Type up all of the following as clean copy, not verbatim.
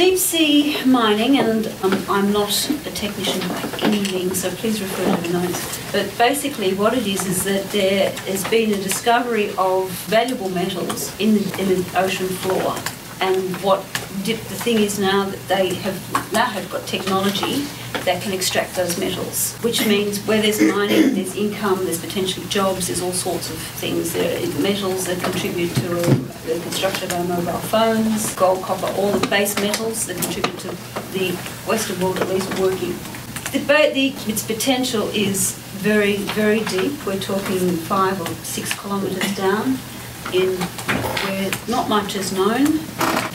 Deep sea mining, and I'm not a technician by any means, so please refer to the notes. But basically what it is that there has been a discovery of valuable metals in the ocean floor. And the thing is now that they have got technology that can extract those metals, which means where there's mining, there's income, there's potentially jobs, there's all sorts of things. There are metals that contribute to the construction of our mobile phones, gold, copper, all the base metals that contribute to the Western world at least working. Its potential is very, very deep. We're talking 5 or 6 kilometres down, where not much is known,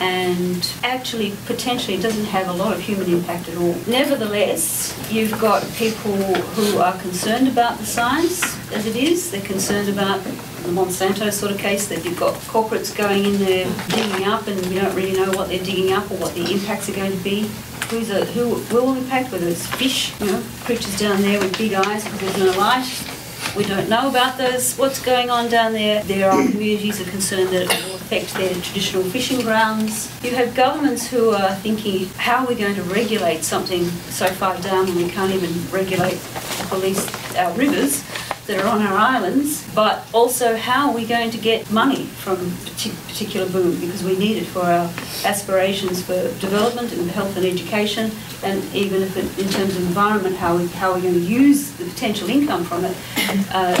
and actually potentially it doesn't have a lot of human impact at all. Nevertheless, you've got people who are concerned about the science as it is. They're concerned about the Monsanto sort of case, that you've got corporates going in there digging up and you don't really know what they're digging up or what the impacts are going to be. Who will impact, whether it's fish, creatures down there with big eyes because there's no light. We don't know about what's going on down there. There are communities that are concerned that it will affect their traditional fishing grounds. You have governments who are thinking, how are we going to regulate something so far down when we can't even regulate or police our rivers that are on our islands, but also how are we going to get money from a particular boom, because we need it for our aspirations for development and health and education, and even if in terms of environment, how are we going to use the potential income from it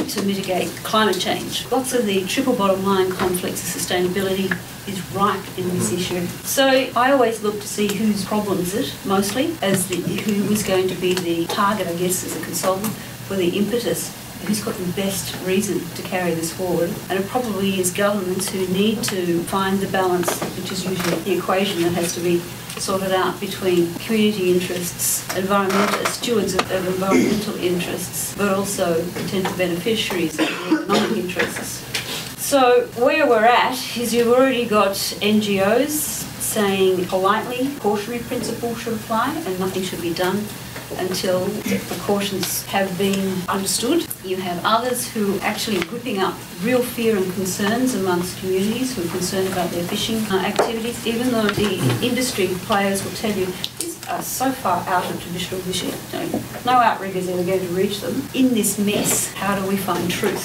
to mitigate climate change. Lots of the triple bottom line conflicts of sustainability is ripe in this issue. So I always look to see whose problem is it, mostly, who is going to be the target, I guess, as a consultant for the impetus. Who's got the best reason to carry this forward? And it probably is governments who need to find the balance, which is usually the equation that has to be sorted out between community interests, stewards of environmental interests, but also potential beneficiaries of the economic interests. So where we're at is you've already got NGOs saying politely precautionary principle should apply and nothing should be done until the precautions have been understood. You have others who are actually whipping up real fear and concerns amongst communities who are concerned about their fishing activities, even though the industry players will tell you these are so far out of traditional fishing. No outriggers ever going to reach them. In this mess, how do we find truth?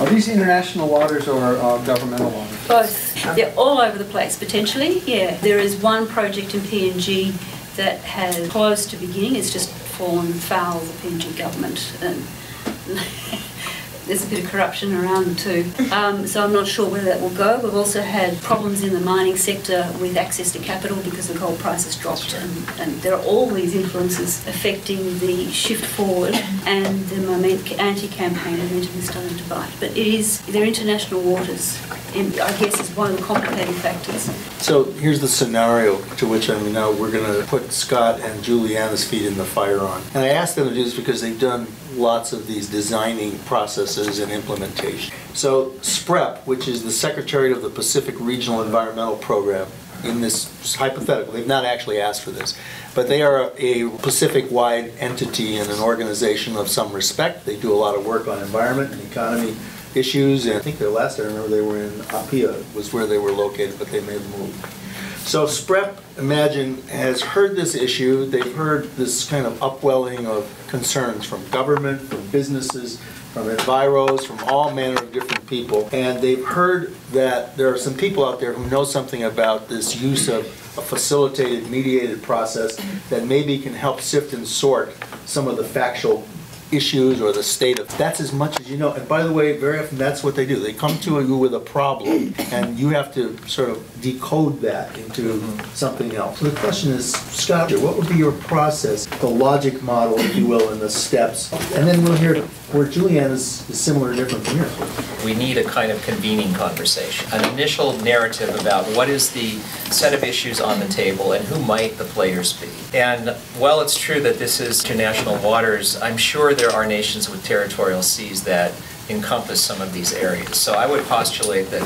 Are these international waters or governmental waters? Both. They're all over the place, potentially, yeah. There is one project in PNG that has close to beginning. It's just fallen foul of the PNG government. There's a bit of corruption around too. So I'm not sure where that will go. We've also had problems in the mining sector with access to capital because the gold price has dropped, and there are all these influences affecting the shift forward, and the anti-campaign momentum is starting to bite. But they're international waters, and I guess is one of the complicating factors. So here's the scenario to which now we're going to put Scott and Juliana's feet in the fire on. And I asked them to do this because they've done lots of these designing processes and implementation. So SPREP, which is the Secretariat of the Pacific Regional Environmental Program, in this hypothetical, they've not actually asked for this, but they are a Pacific-wide entity and an organization of some respect. They do a lot of work on environment and economy issues, and I think their last I remember they were in Apia was where they were located, but they made the move. So SPREP, imagine, has heard this issue. They've heard this kind of upwelling of concerns from government, from businesses, from enviros, from all manner of different people. And they've heard that there are some people out there who know something about this use of a facilitated, mediated process that maybe can help sift and sort some of the factual issues or the state of. That's as much as you know. And by the way, very often that's what they do. They come to you with a problem, and you have to sort of decode that into something else. So the question is, Scott, what would be your process, the logic model, if you will, and the steps? And then we'll hear where Juliana's is similar or different from yours. We need a kind of convening conversation, an initial narrative about what is the set of issues on the table and who might the players be. And while it's true that this is international waters, I'm sure there are nations with territorial seas that encompass some of these areas. So I would postulate that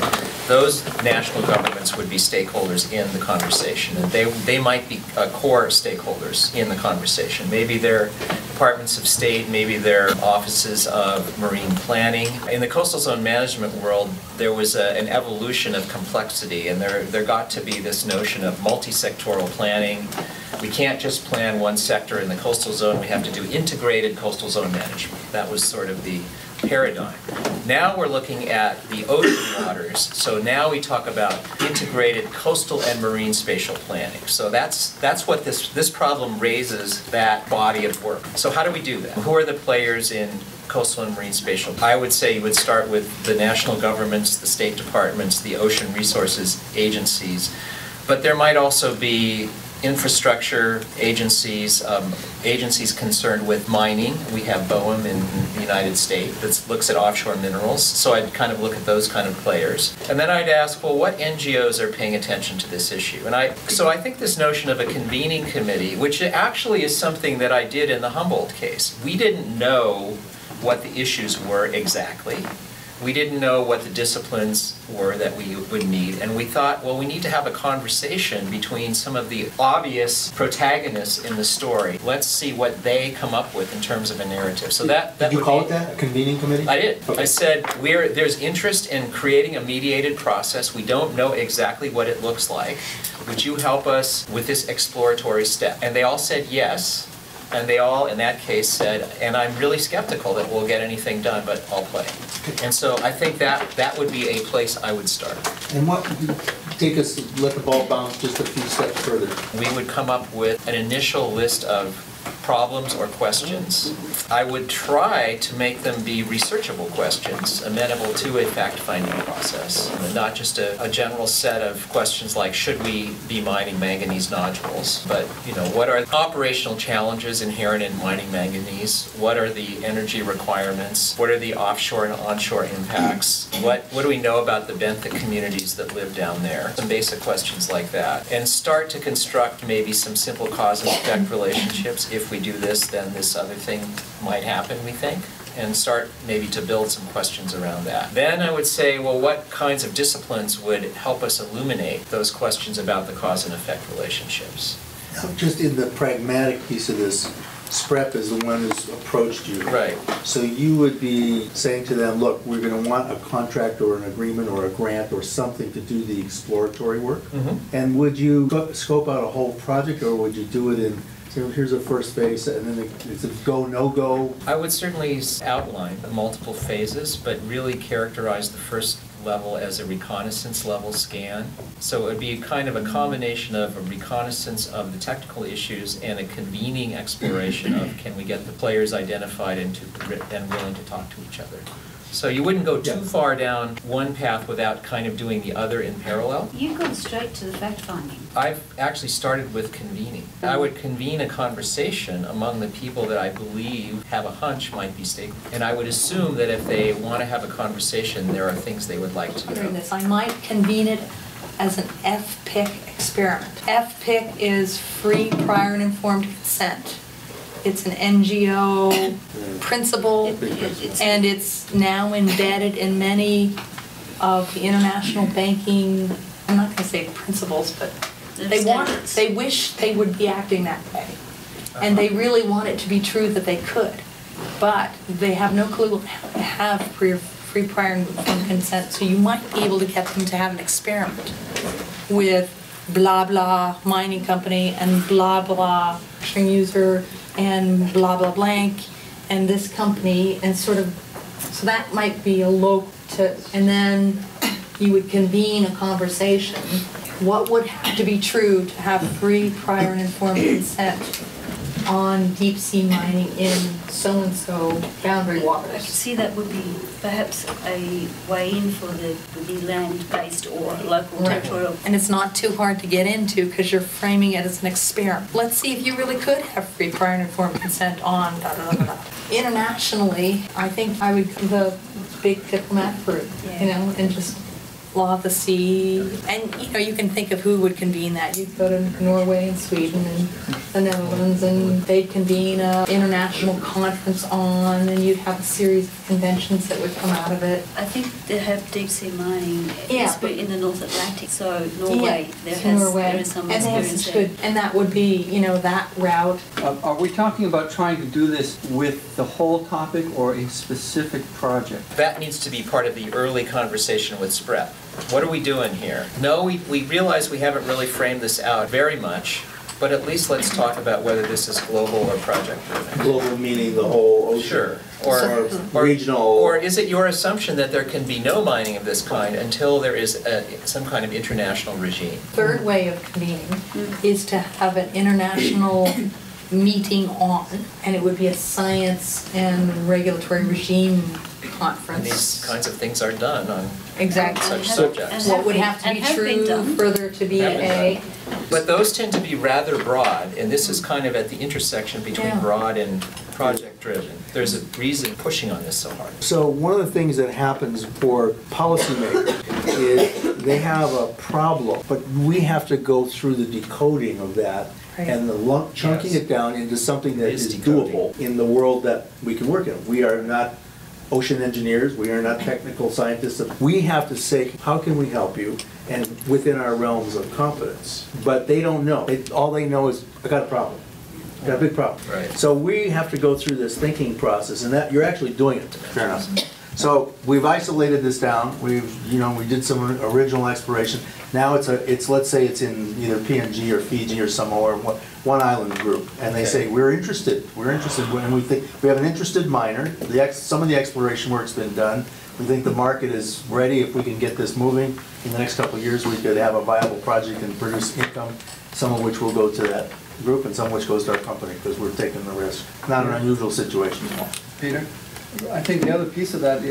those national governments would be stakeholders in the conversation, and they might be core stakeholders in the conversation. Maybe they're departments of state, maybe their offices of marine planning. In the coastal zone management world, there was an evolution of complexity, and there got to be this notion of multi-sectoral planning. We can't just plan one sector in the coastal zone, we have to do integrated coastal zone management. That was sort of the paradigm. Now we're looking at the ocean waters, so now we talk about integrated coastal and marine spatial planning. So that's what this problem raises, that body of work. So how do we do that? Who are the players in coastal and marine spatial? I would say you would start with the national governments, the state departments, the ocean resources agencies, but there might also be infrastructure agencies, agencies concerned with mining. We have BOEM in the United States that looks at offshore minerals, so I'd kind of look at those kind of players. And then I'd ask, well, what NGOs are paying attention to this issue? And so I think this notion of a convening committee, which actually is something that I did in the Humboldt case. We didn't know what the issues were exactly. We didn't know what the disciplines were that we would need, and we thought, well, we need to have a conversation between some of the obvious protagonists in the story. Let's see what they come up with in terms of a narrative. So that Did you call it that, a convening committee? I did. Okay. I said, there's interest in creating a mediated process. We don't know exactly what it looks like. Would you help us with this exploratory step? And they all said yes. And they all, in that case, said, and I'm really skeptical that we'll get anything done, but I'll play. And so I think that would be a place I would start. And what, let the ball bounce just a few steps further. We would come up with an initial list of problems or questions. I would try to make them be researchable questions, amenable to a fact-finding process, and not just a general set of questions like, should we be mining manganese nodules? But, what are operational challenges inherent in mining manganese? What are the energy requirements? What are the offshore and onshore impacts? What do we know about the benthic communities that live down there? Some basic questions like that. And start to construct maybe some simple cause and effect relationships. If we do this, then this other thing might happen, we think, and start maybe to build some questions around that. Then I would say, well, what kinds of disciplines would help us illuminate those questions about the cause and effect relationships? Now, just in the pragmatic piece of this, SPREP is the one who's approached you. Right. So you would be saying to them, look, we're going to want a contract or an agreement or a grant or something to do the exploratory work. Mm-hmm. And would you scope out a whole project, or would you do it in, here's a first phase, and then it's a go, no-go? I would certainly outline the multiple phases, but really characterize the first level as a reconnaissance level scan. So it would be kind of a combination of a reconnaissance of the technical issues and a convening exploration of, can we get the players identified and willing to talk to each other. So you wouldn't go too far down one path without kind of doing the other in parallel. You've gone straight to the fact-finding. I've actually started with convening. I would convene a conversation among the people that I believe have a hunch might be stakeholders. And I would assume that if they want to have a conversation, there are things they would like to know. I might convene it as an FPIC experiment. FPIC is free, prior, and informed consent. It's an NGO principle, and it's now embedded in many of the international banking, I'm not going to say principles, but they wish they would be acting that way. And they really want it to be true that they could. But they have no clue how to have free, prior, and informed consent, so you might be able to get them to have an experiment with blah, blah mining company and blah, blah string user and blah, blah, blank, and this company, and sort of, so that might be a low to, and then you would convene a conversation. What would have to be true to have free, prior, and informed consent on deep sea mining in so-and-so boundary waters? I could see that would be perhaps a way in for the land-based or local territorial. And it's not too hard to get into because you're framing it as an experiment. Let's see if you really could have free, prior, and informed consent on da-da-da-da. Internationally, I think I would the big diplomat group, and just law of the sea, and you can think of who would convene that. You'd go to Norway and Sweden and the Netherlands, and they'd convene an international conference and you'd have a series of conventions that would come out of it. I think they have deep sea mining in the North Atlantic, so Norway, there is some experience there. And that would be, that route. Are we talking about trying to do this with the whole topic or a specific project? That needs to be part of the early conversation with SPREP. What are we doing here? No, we realize we haven't really framed this out very much, but at least let's talk about whether this is global or project-driven. Global meaning the whole ocean. Sure. Or regional. Or is it your assumption that there can be no mining of this kind until there is some kind of international regime? Third way of convening is to have an international meeting and it would be a science and regulatory regime conference. And these kinds of things are done on exactly. such subjects. What would have to be true further to be a... But those tend to be rather broad, and this is kind of at the intersection between broad and project-driven. There's a reason pushing on this so hard. So one of the things that happens for policymakers is they have a problem, but we have to go through the decoding of that and the chunking it down into something that is doable in the world that we can work in. We are not ocean engineers, we are not technical scientists. We have to say, how can we help you? And within our realms of competence. But they don't know. All they know is, I got a problem. I got a big problem. Right. So we have to go through this thinking process, and that you're actually doing it. Fair enough. So we've isolated this down. We did some original exploration. Now let's say it's in either PNG or Fiji or Samoa, or one island group, and they say we're interested, and we think we have an interested miner. Some of the exploration work's been done. We think the market is ready. If we can get this moving in the next couple of years, we could have a viable project and produce income, some of which will go to that group and some of which goes to our company because we're taking the risk. Not an unusual situation. Peter? I think the other piece of that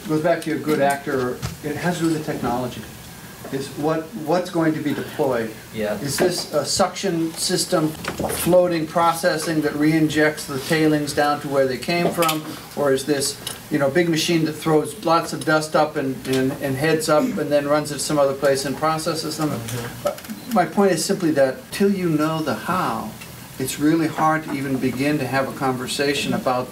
goes back to your good actor. It has to do with the technology. Is what's going to be deployed? Yeah. Is this a suction system, a floating processing that re-injects the tailings down to where they came from, or is this big machine that throws lots of dust up and heads up and then runs it some other place and processes them? My point is simply that till you know the how, it's really hard to even begin to have a conversation about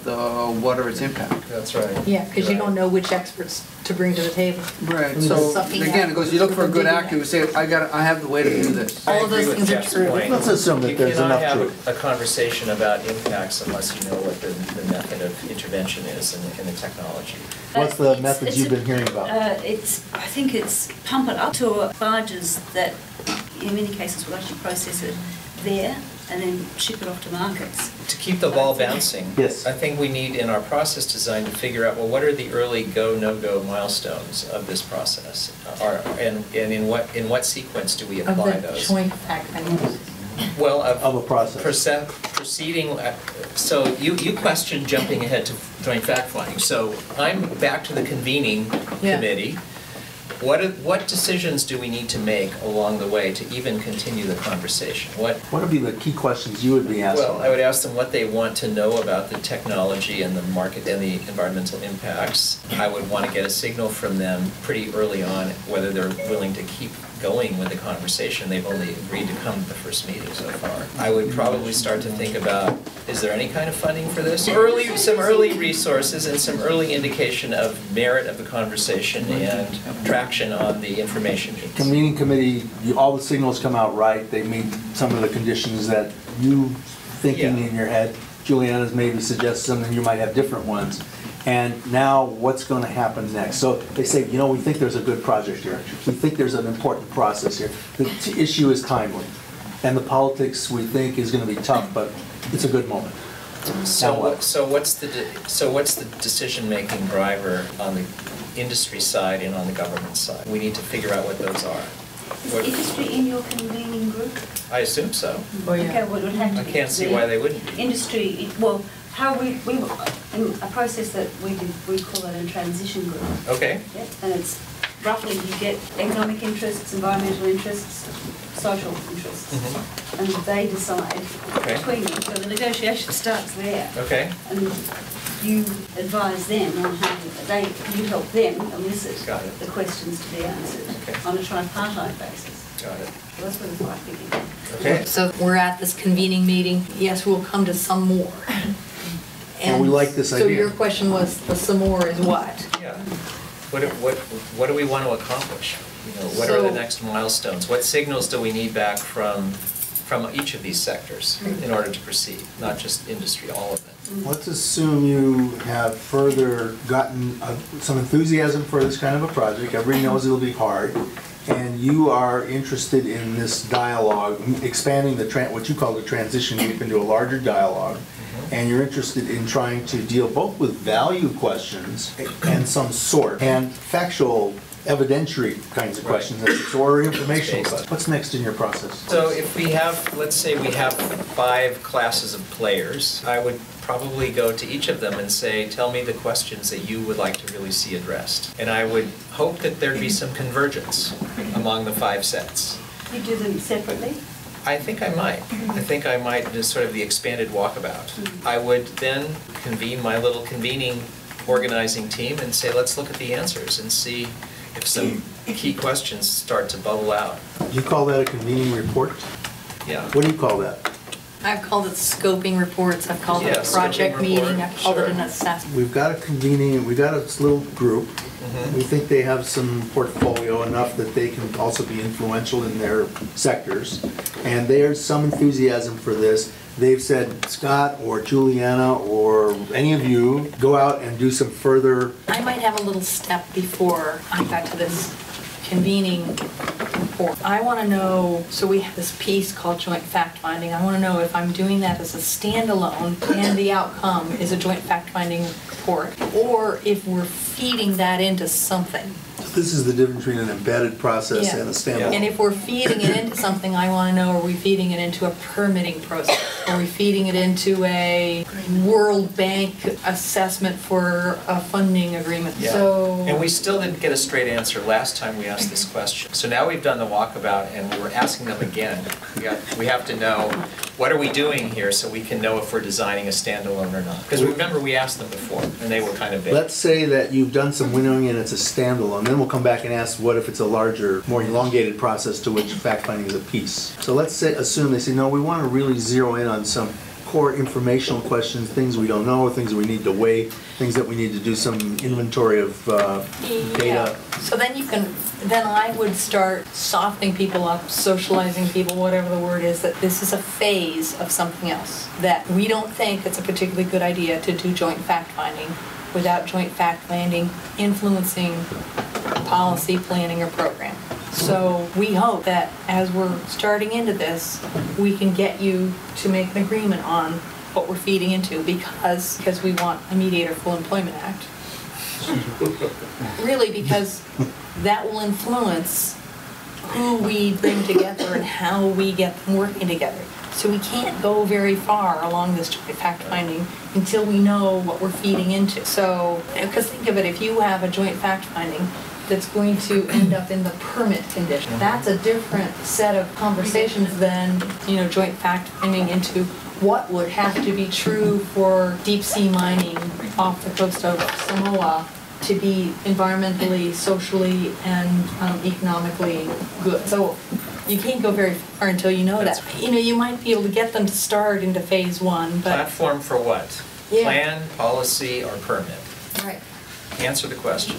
what are its impact. That's right. Yeah, because you don't know which experts to bring to the table. Right. So again, it goes. You look for a good actor who say, "I have the way to do this." All of those things are true. Let's assume that there's enough truth. You cannot have a conversation about impacts unless you know what the method of intervention is in the technology. What's the methods you've been hearing about? I think it's pump it up to barges that, in many cases, will actually process it there and then ship it off to markets. To keep the ball bouncing, yes. I think we need in our process design to figure out, well, what are the early go, no-go milestones of this process? And in what sequence do we apply of the those? joint fact finding. Well, of a process. Proceeding, so you questioned jumping ahead to joint fact finding. So I'm back to the convening committee. What decisions do we need to make along the way to even continue the conversation? What would be the key questions you would be asking? Well, I would ask them what they want to know about the technology and the market and the environmental impacts. I would want to get a signal from them pretty early on whether they're willing to keep going with the conversation. They've only agreed to come to the first meeting so far. I would probably start to think about, is there any kind of funding for this? Some early resources and some early indication of merit of the conversation and traction on the information needs. Convening committee, all the signals come out right. They meet some of the conditions that you thinking in your head. Juliana's maybe suggests something, you might have different ones. And now what's going to happen next? So they say, we think there's a good project here. We think there's an important process here. The issue is timely. And the politics, we think, is going to be tough, but it's a good moment. So what's the decision-making driver on the industry side and on the government side? We need to figure out what those are. Is industry in your convening group? I assume so. Oh, yeah. Okay, well, it would have to I be. can't see why they wouldn't be. Industry, well, how we in a process that we did, we call it a transition group. Okay. Yep, and it's roughly you get economic interests, environmental interests, social interests, and they decide between them. So the negotiation starts there. Okay. And you advise them on how you help them elicit Got it. the questions to be answered on a tripartite basis. Got it. So that's what it's like thinking. Okay. So we're at this convening meeting. Yes, we'll come to some more. And we like this So idea. your question was, the some more is what? Yeah. What do we want to accomplish? You know, what are the So- next milestones? What signals do we need back from each of these sectors in order to proceed? Not just industry, all of it. Let's assume you have further gotten some enthusiasm for this kind of a project. Everybody knows it'll be hard. And you are interested in this dialogue, expanding what you call the transition group into a larger dialogue. And you're interested in trying to deal both with value questions and some sort, and factual, evidentiary kinds of questions, or informational questions. What's next in your process? So if we have, let's say we have 5 classes of players, I would probably go to each of them and say, tell me the questions that you would like to really see addressed. And I would hope that there'd be some convergence among the 5 sets. You do them separately? I think I might. I think I might do sort of the expanded walkabout. I would then convene my little convening organizing team and say, let's look at the answers and see if some key questions start to bubble out. You call that a convening report? Yeah. What do you call that? I've called it scoping reports, I've called it Yeah, a project scoping meeting, report, I've called it sure. an assessment. We've got a convening, we've got a little group. We think they have some portfolio enough that they can also be influential in their sectors. And there's some enthusiasm for this. They've said, Scott or Juliana or any of you, go out and do some further. I might have a little step before I got to this convening report. I want to know, so we have this piece called joint fact-finding. I want to know if I'm doing that as a standalone and the outcome is a joint fact-finding report, or if we're feeding that into something. This is the difference between an embedded process Yeah. and a standalone. And if we're feeding it into something, I want to know, are we feeding it into a permitting process? Are we feeding it into a World Bank assessment for a funding agreement? Yeah. So, And we still didn't get a straight answer last time we asked this question. So now we've done the walkabout and we're asking them again. We have to know, what are we doing here so we can know if we're designing a standalone or not? Because remember, we asked them before and they were kind of vague. Let's say that you've done some winnowing and it's a standalone. Then we'll come back and ask what if it's a larger, more elongated process to which fact-finding is a piece. So let's say, assume they say, no, we want to really zero in on some core informational questions, things we don't know, things we need to weigh, things that we need to do some inventory of data. yeah. So then then I would start softening people up, socializing people, whatever the word is, that this is a phase of something else. That we don't think it's a particularly good idea to do joint fact-finding without joint fact-finding influencing policy, planning, or program. So we hope that as we're starting into this, we can get you to make an agreement on what we're feeding into because we want a Mediator Full Employment Act. Really, because that will influence who we bring together and how we get them working together. So we can't go very far along this joint fact-finding until we know what we're feeding into. So, because think of it, if you have a joint fact-finding that's going to end up in the permit condition, that's a different set of conversations than, joint fact-finding into what would have to be true for deep-sea mining off the coast of Samoa to be environmentally, socially, and economically good. So you can't go very far until you know that. You might be able to get them to start into phase 1, but... Platform for what? Yeah. Plan, policy, or permit? Right. Answer the question.